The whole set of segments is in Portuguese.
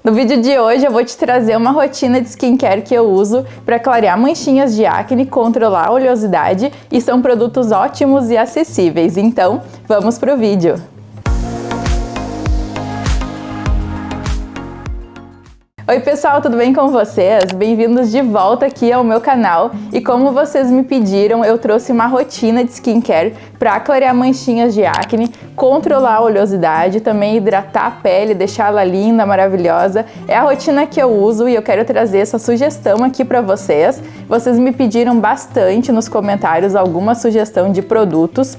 No vídeo de hoje eu vou te trazer uma rotina de skincare que eu uso para clarear manchinhas de acne, controlar a oleosidade e são produtos ótimos e acessíveis. Então, vamos pro vídeo! Oi pessoal, tudo bem com vocês? Bem-vindos de volta aqui ao meu canal e como vocês me pediram, eu trouxe uma rotina de skincare para clarear manchinhas de acne, controlar a oleosidade, também hidratar a pele, deixá-la linda, maravilhosa. É a rotina que eu uso e eu quero trazer essa sugestão aqui para vocês. Vocês me pediram bastante nos comentários alguma sugestão de produtos.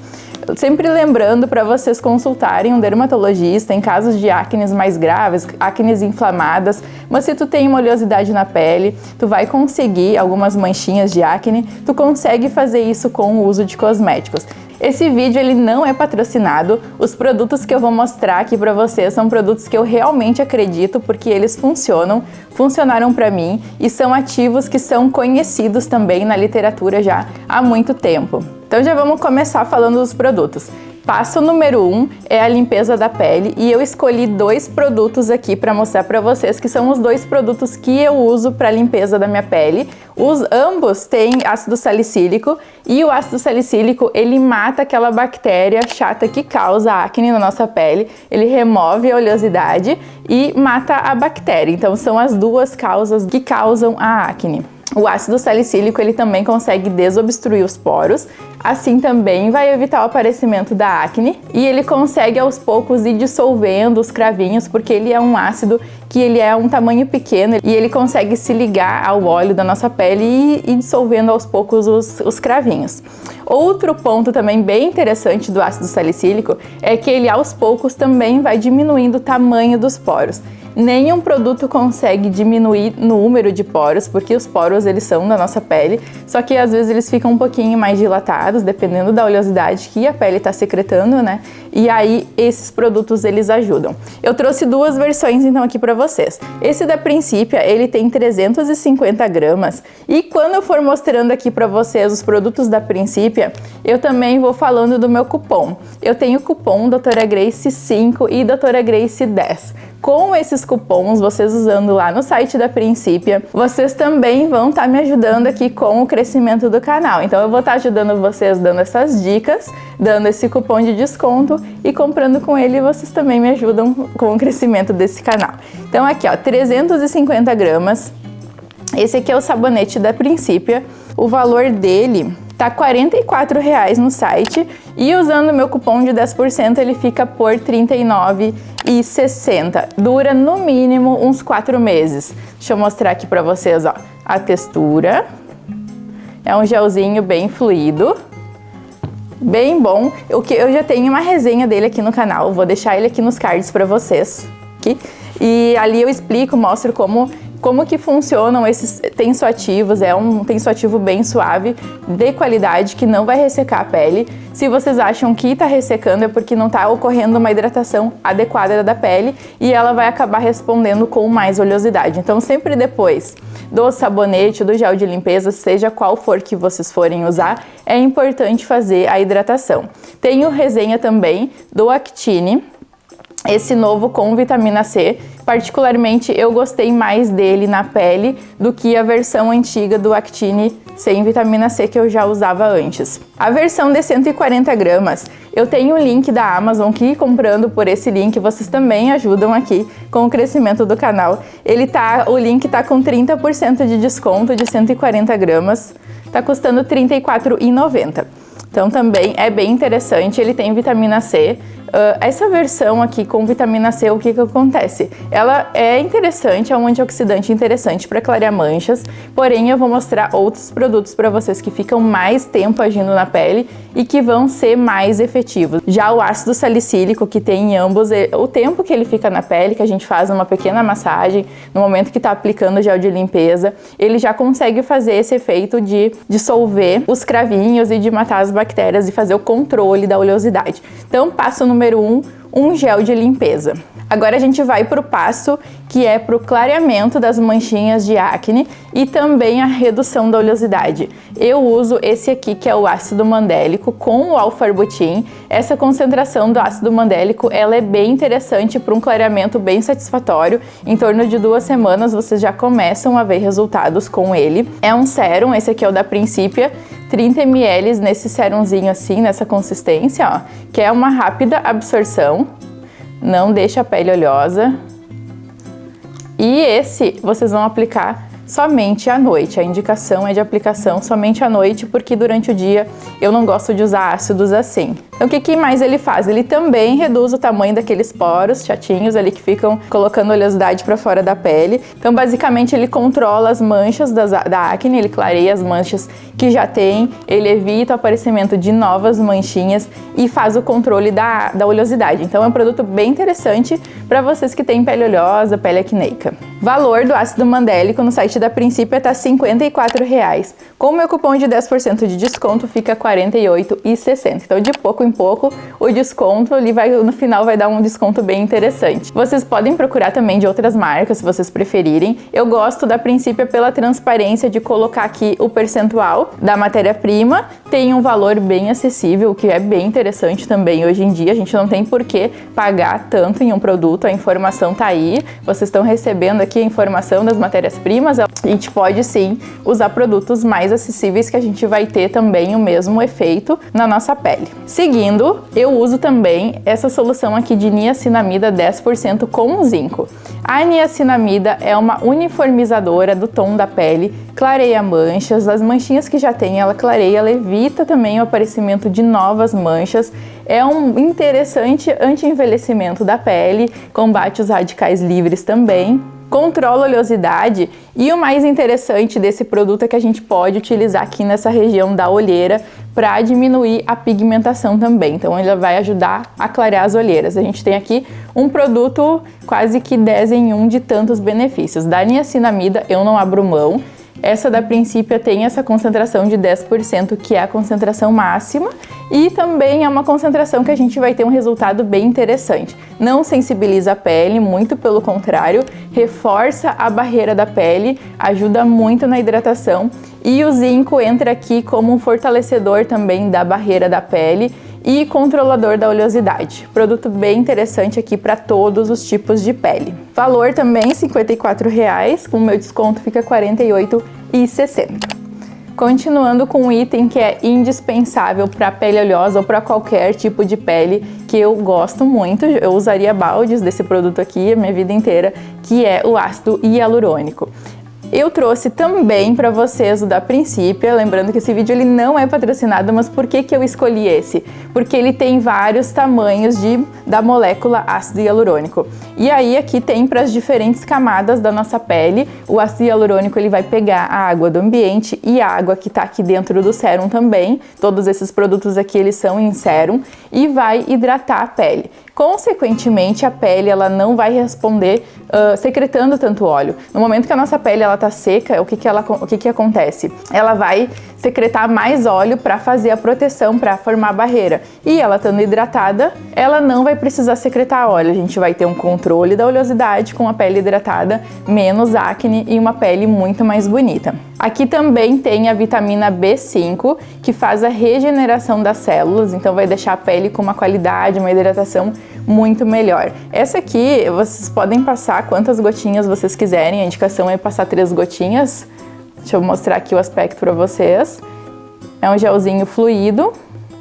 Sempre lembrando para vocês consultarem um dermatologista em casos de acnes mais graves, acnes inflamadas, mas se tu tem uma oleosidade na pele, tu vai conseguir algumas manchinhas de acne, tu consegue fazer isso com o uso de cosméticos. Esse vídeo ele não é patrocinado, os produtos que eu vou mostrar aqui para vocês são produtos que eu realmente acredito porque eles funcionaram para mim e são ativos que são conhecidos também na literatura já há muito tempo. Então já vamos começar falando dos produtos. Passo número 1 é a limpeza da pele e eu escolhi dois produtos aqui para mostrar para vocês que são os dois produtos que eu uso para limpeza da minha pele. Ambos têm ácido salicílico e o ácido salicílico ele mata aquela bactéria chata que causa acne na nossa pele, ele remove a oleosidade e mata a bactéria, então são as duas causas que causam a acne. O ácido salicílico ele também consegue desobstruir os poros, assim também vai evitar o aparecimento da acne e ele consegue aos poucos ir dissolvendo os cravinhos porque ele é um ácido que ele é um tamanho pequeno e ele consegue se ligar ao óleo da nossa pele e ir dissolvendo aos poucos os cravinhos. Outro ponto também bem interessante do ácido salicílico é que ele aos poucos também vai diminuindo o tamanho dos poros. Nenhum produto consegue diminuir o número de poros, porque os poros eles são da nossa pele, só que às vezes eles ficam um pouquinho mais dilatados, dependendo da oleosidade que a pele está secretando, né? E aí esses produtos eles ajudam. Eu trouxe duas versões então aqui para vocês. Esse da Principia, ele tem 350 gramas e quando eu for mostrando aqui para vocês os produtos da Principia, eu também vou falando do meu cupom. Eu tenho o cupom Doutora Grace 5 e Doutora Grace 10. Com esses cupons, vocês usando lá no site da Principia, vocês também vão estar me ajudando aqui com o crescimento do canal. Então eu vou estar ajudando vocês dando essas dicas, dando esse cupom de desconto e comprando com ele vocês também me ajudam com o crescimento desse canal. Então aqui ó, 350 gramas, esse aqui é o sabonete da Principia, o valor dele tá R$ 44,00 no site e usando o meu cupom de 10% ele fica por R$ 39,60. Dura no mínimo uns 4 meses. Deixa eu mostrar aqui pra vocês, ó, a textura. É um gelzinho bem fluido, bem bom. Eu já tenho uma resenha dele aqui no canal, vou deixar ele aqui nos cards pra vocês. Aqui. E ali eu explico, mostro como que funcionam esses tensoativos. É um tensoativo bem suave, de qualidade, que não vai ressecar a pele. Se vocês acham que está ressecando é porque não está ocorrendo uma hidratação adequada da pele e ela vai acabar respondendo com mais oleosidade. Então sempre depois do sabonete, do gel de limpeza, seja qual for que vocês forem usar, é importante fazer a hidratação. Tenho resenha também do Actine, esse novo com vitamina C. Particularmente eu gostei mais dele na pele do que a versão antiga do Actine sem vitamina C que eu já usava antes. A versão de 140 gramas, eu tenho o link da Amazon que comprando por esse link vocês também ajudam aqui com o crescimento do canal. O link tá com 30% de desconto de 140 gramas, tá custando R$ 34,90. Então também é bem interessante, ele tem vitamina C. Essa versão aqui com vitamina C, o que acontece? Ela é interessante, é um antioxidante interessante para clarear manchas, porém eu vou mostrar outros produtos para vocês que ficam mais tempo agindo na pele e que vão ser mais efetivos. Já o ácido salicílico que tem em ambos, o tempo que ele fica na pele, que a gente faz uma pequena massagem, no momento que está aplicando o gel de limpeza, ele já consegue fazer esse efeito de dissolver os cravinhos e de matar as bactérias e fazer o controle da oleosidade. Então passo número número 1, um gel de limpeza. Agora a gente vai para o passo que é para o clareamento das manchinhas de acne e também a redução da oleosidade. Eu uso esse aqui que é o ácido mandélico com o alfarbotin. Essa concentração do ácido mandélico ela é bem interessante para um clareamento bem satisfatório. Em torno de 2 semanas vocês já começam a ver resultados com ele. É um sérum, esse aqui é o da Principia. 30 ml nesse sérumzinho assim, nessa consistência, ó, que é uma rápida absorção. Não deixa a pele oleosa. E esse vocês vão aplicar somente à noite. A indicação é de aplicação somente à noite, porque durante o dia eu não gosto de usar ácidos assim. Então o que mais ele faz? Ele também reduz o tamanho daqueles poros chatinhos ali que ficam colocando oleosidade para fora da pele. Então basicamente ele controla as manchas da acne, ele clareia as manchas que já tem, ele evita o aparecimento de novas manchinhas e faz o controle da oleosidade. Então é um produto bem interessante para vocês que têm pele oleosa, pele acneica. Valor do ácido mandélico no site da Principia tá R$ 54,00. Com o meu cupom de 10% de desconto fica R$ 48,60. Então de pouco em pouco o desconto ele no final vai dar um desconto bem interessante. Vocês podem procurar também de outras marcas se vocês preferirem. Eu gosto da Principia pela transparência de colocar aqui o percentual da matéria-prima. Tem um valor bem acessível, o que é bem interessante também hoje em dia. A gente não tem por que pagar tanto em um produto, a informação tá aí. Vocês estão recebendo aqui a informação das matérias-primas. A gente pode sim usar produtos mais acessíveis que a gente vai ter também o mesmo efeito na nossa pele. Seguindo, eu uso também essa solução aqui de niacinamida 10% com zinco. A niacinamida é uma uniformizadora do tom da pele, clareia manchas, as manchinhas que já tem ela clareia, ela evita também o aparecimento de novas manchas, é um interessante anti-envelhecimento da pele, combate os radicais livres também. Controla a oleosidade e o mais interessante desse produto é que a gente pode utilizar aqui nessa região da olheira para diminuir a pigmentação também. Então ele vai ajudar a clarear as olheiras. A gente tem aqui um produto quase que 10 em 1 de tantos benefícios. Da niacinamida eu não abro mão. Essa da Principia tem essa concentração de 10%, que é a concentração máxima, e também é uma concentração que a gente vai ter um resultado bem interessante. Não sensibiliza a pele, muito pelo contrário, reforça a barreira da pele, ajuda muito na hidratação, e o zinco entra aqui como um fortalecedor também da barreira da pele e controlador da oleosidade. Produto bem interessante aqui para todos os tipos de pele. Valor também R$ 54,00, com o meu desconto fica R$ 48,60. Continuando com um item que é indispensável para pele oleosa ou para qualquer tipo de pele, que eu gosto muito, eu usaria baldes desse produto aqui a minha vida inteira, que é o ácido hialurônico. Eu trouxe também para vocês o da Principia, lembrando que esse vídeo ele não é patrocinado, mas por que eu escolhi esse? Porque ele tem vários tamanhos da molécula ácido hialurônico. E aí aqui tem para as diferentes camadas da nossa pele, o ácido hialurônico ele vai pegar a água do ambiente e a água que está aqui dentro do sérum também. Todos esses produtos aqui eles são em sérum e vai hidratar a pele. Consequentemente, a pele ela não vai responder secretando tanto óleo. No momento que a nossa pele ela tá seca, o que acontece? Ela vai secretar mais óleo para fazer a proteção, para formar a barreira. E ela estando hidratada, ela não vai precisar secretar óleo. A gente vai ter um controle da oleosidade com a pele hidratada, menos acne e uma pele muito mais bonita. Aqui também tem a vitamina B5, que faz a regeneração das células, então vai deixar a pele com uma qualidade, uma hidratação muito melhor. Essa aqui, vocês podem passar quantas gotinhas vocês quiserem, a indicação é passar 3 gotinhas. Deixa eu mostrar aqui o aspecto para vocês. É um gelzinho fluido,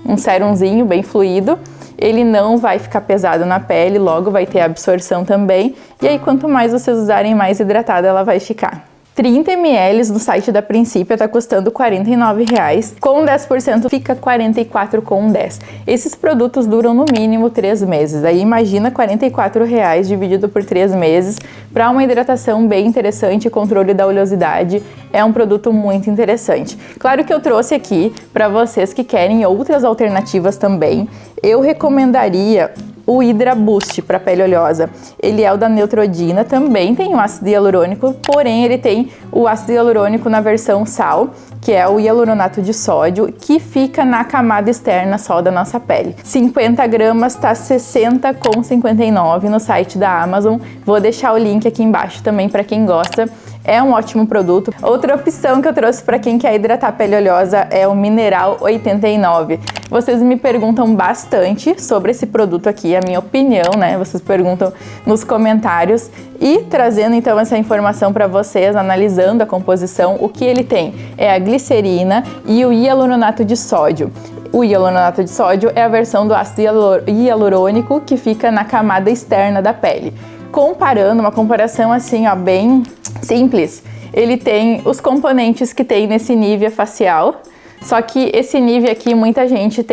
um sérumzinho bem fluido. Ele não vai ficar pesado na pele, logo vai ter absorção também. E aí, quanto mais vocês usarem, mais hidratada ela vai ficar. 30 ml no site da Principia tá custando R$ 49,00, com 10% fica R$ 44,10. Esses produtos duram no mínimo 3 meses, aí imagina R$ 44,00 dividido por 3 meses para uma hidratação bem interessante e controle da oleosidade. É um produto muito interessante. Claro que eu trouxe aqui para vocês que querem outras alternativas também. Eu recomendaria o Hydra Boost para pele oleosa. Ele é o da Neutrogena, também tem o ácido hialurônico, porém ele tem o ácido hialurônico na versão sal, que é o hialuronato de sódio, que fica na camada externa só da nossa pele. 50 gramas tá R$ 60,59 no site da Amazon. Vou deixar o link aqui embaixo também para quem gosta. É um ótimo produto. Outra opção que eu trouxe para quem quer hidratar a pele oleosa é o Mineral 89. Vocês me perguntam bastante sobre esse produto aqui, a minha opinião, né? Vocês perguntam nos comentários. E trazendo então essa informação para vocês, analisando a composição, o que ele tem é a glicerina e o hialuronato de sódio. O hialuronato de sódio é a versão do ácido hialurônico que fica na camada externa da pele. Comparando, uma comparação assim, ó, bem simples, ele tem os componentes que tem nesse Nivea facial, só que esse Nivea aqui muita gente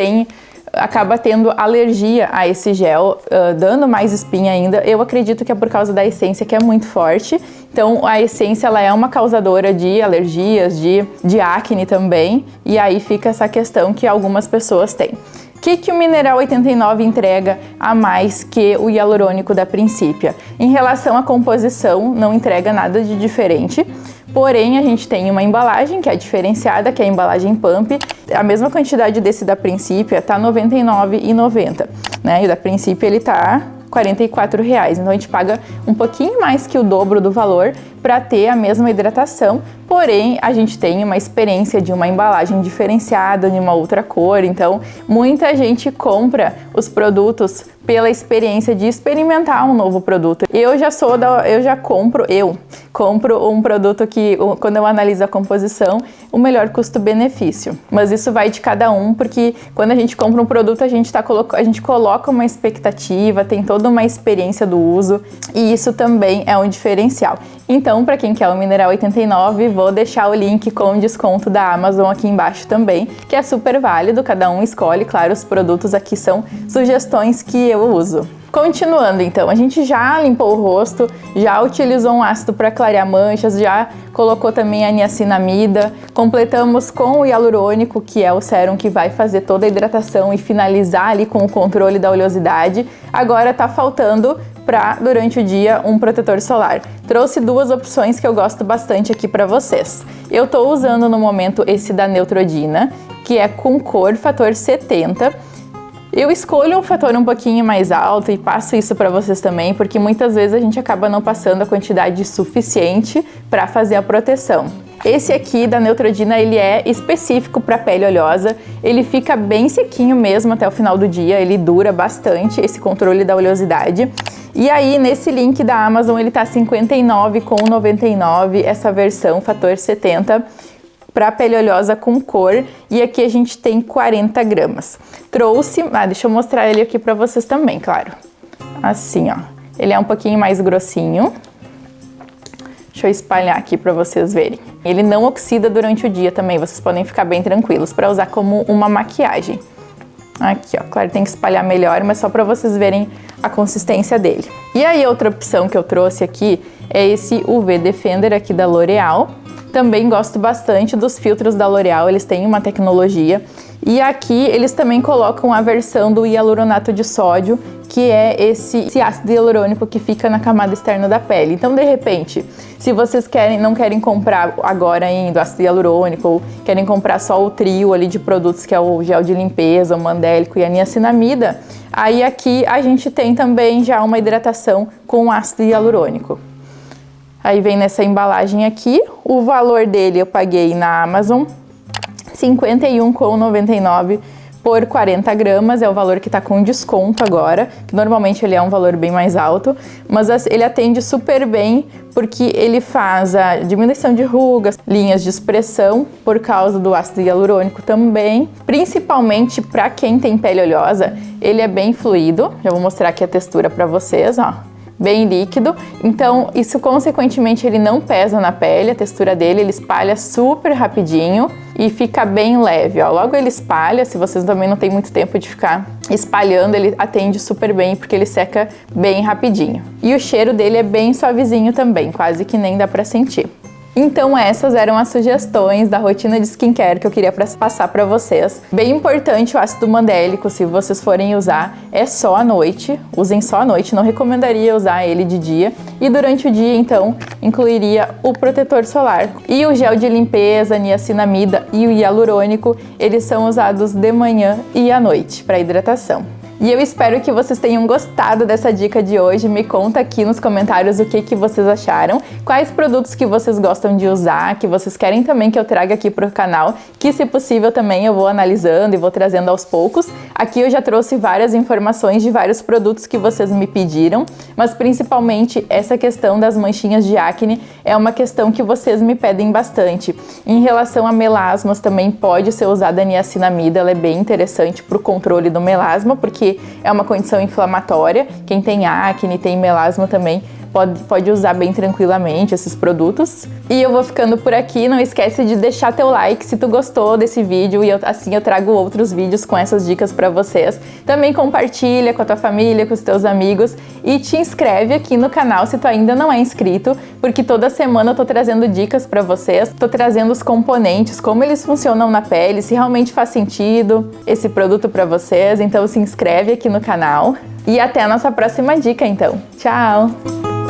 acaba tendo alergia a esse gel, dando mais espinha ainda. Eu acredito que é por causa da essência, que é muito forte. Então a essência ela é uma causadora de alergias, de acne também, e aí fica essa questão que algumas pessoas têm. O que o Mineral 89 entrega a mais que o hialurônico da Principia? Em relação à composição, não entrega nada de diferente, porém a gente tem uma embalagem que é diferenciada, que é a embalagem Pump. A mesma quantidade desse da Principia tá R$ 99,90, né? E o da Principia ele tá R$ 44,00, então a gente paga um pouquinho mais que o dobro do valor para ter a mesma hidratação, porém a gente tem uma experiência de uma embalagem diferenciada, de uma outra cor, então muita gente compra os produtos pela experiência de experimentar um novo produto. Eu compro um produto que, quando eu analiso a composição, o melhor custo-benefício. Mas isso vai de cada um, porque quando a gente compra um produto, a gente coloca uma expectativa, tem toda uma experiência do uso, e isso também é um diferencial. Então, para quem quer o Mineral 89, vou deixar o link com desconto da Amazon aqui embaixo também, que é super válido, cada um escolhe, claro, os produtos aqui são sugestões que eu uso. Continuando então, a gente já limpou o rosto, já utilizou um ácido para clarear manchas, já colocou também a niacinamida, completamos com o hialurônico, que é o sérum que vai fazer toda a hidratação e finalizar ali com o controle da oleosidade. Agora tá faltando durante o dia um protetor solar. Trouxe duas opções que eu gosto bastante aqui para vocês. Eu tô usando no momento esse da Neutrogena, que é com cor fator 70. Eu escolho um fator um pouquinho mais alto e passo isso para vocês também, porque muitas vezes a gente acaba não passando a quantidade suficiente para fazer a proteção. Esse aqui da Neutrogena, ele é específico para pele oleosa, ele fica bem sequinho mesmo até o final do dia, ele dura bastante esse controle da oleosidade. E aí, nesse link da Amazon, ele tá R$ 59,99, essa versão fator 70, para pele oleosa com cor, e aqui a gente tem 40 gramas. Trouxe, deixa eu mostrar ele aqui para vocês também, claro. Assim, ó, ele é um pouquinho mais grossinho. Deixa eu espalhar aqui para vocês verem. Ele não oxida durante o dia também, vocês podem ficar bem tranquilos para usar como uma maquiagem. Aqui, ó, claro, tem que espalhar melhor, mas só para vocês verem a consistência dele. E aí, outra opção que eu trouxe aqui é esse UV Defender aqui da L'Oréal. Também gosto bastante dos filtros da L'Oréal, eles têm uma tecnologia. E aqui eles também colocam a versão do hialuronato de sódio, que é esse ácido hialurônico que fica na camada externa da pele. Então, de repente, se vocês não querem comprar agora ainda o ácido hialurônico, ou querem comprar só o trio ali de produtos, que é o gel de limpeza, o mandélico e a niacinamida, aí aqui a gente tem também já uma hidratação com ácido hialurônico. Aí vem nessa embalagem aqui, o valor dele eu paguei na Amazon, R$ 51,99 por 40 gramas, é o valor que tá com desconto agora, que normalmente ele é um valor bem mais alto, mas ele atende super bem porque ele faz a diminuição de rugas, linhas de expressão por causa do ácido hialurônico também, principalmente para quem tem pele oleosa, ele é bem fluido, já vou mostrar aqui a textura para vocês, ó. Bem líquido, então isso consequentemente ele não pesa na pele, a textura dele, ele espalha super rapidinho e fica bem leve, ó. Logo ele espalha, se vocês também não tem muito tempo de ficar espalhando, ele atende super bem porque ele seca bem rapidinho. E o cheiro dele é bem suavezinho também, quase que nem dá pra sentir. Então essas eram as sugestões da rotina de skincare que eu queria passar para vocês. Bem importante o ácido mandélico, se vocês forem usar, é só à noite. Usem só à noite, não recomendaria usar ele de dia. E durante o dia, então, incluiria o protetor solar. E o gel de limpeza, niacinamida e o hialurônico, eles são usados de manhã e à noite para hidratação. E eu espero que vocês tenham gostado dessa dica de hoje. Me conta aqui nos comentários o que vocês acharam, quais produtos que vocês gostam de usar, que vocês querem também que eu traga aqui pro canal, que se possível também eu vou analisando e vou trazendo aos poucos. Aqui eu já trouxe várias informações de vários produtos que vocês me pediram, mas principalmente essa questão das manchinhas de acne é uma questão que vocês me pedem bastante. Em relação a melasmas também pode ser usada a niacinamida, ela é bem interessante para o controle do melasma, porque é uma condição inflamatória. Quem tem acne, tem melasma também, pode usar bem tranquilamente esses produtos. E eu vou ficando por aqui, não esquece de deixar teu like se tu gostou desse vídeo e assim eu trago outros vídeos com essas dicas pra vocês. Também compartilha com a tua família, com os teus amigos e te inscreve aqui no canal se tu ainda não é inscrito, porque toda semana eu tô trazendo dicas pra vocês, tô trazendo os componentes, como eles funcionam na pele, se realmente faz sentido esse produto pra vocês, então se inscreve aqui no canal. E até a nossa próxima dica então. Tchau!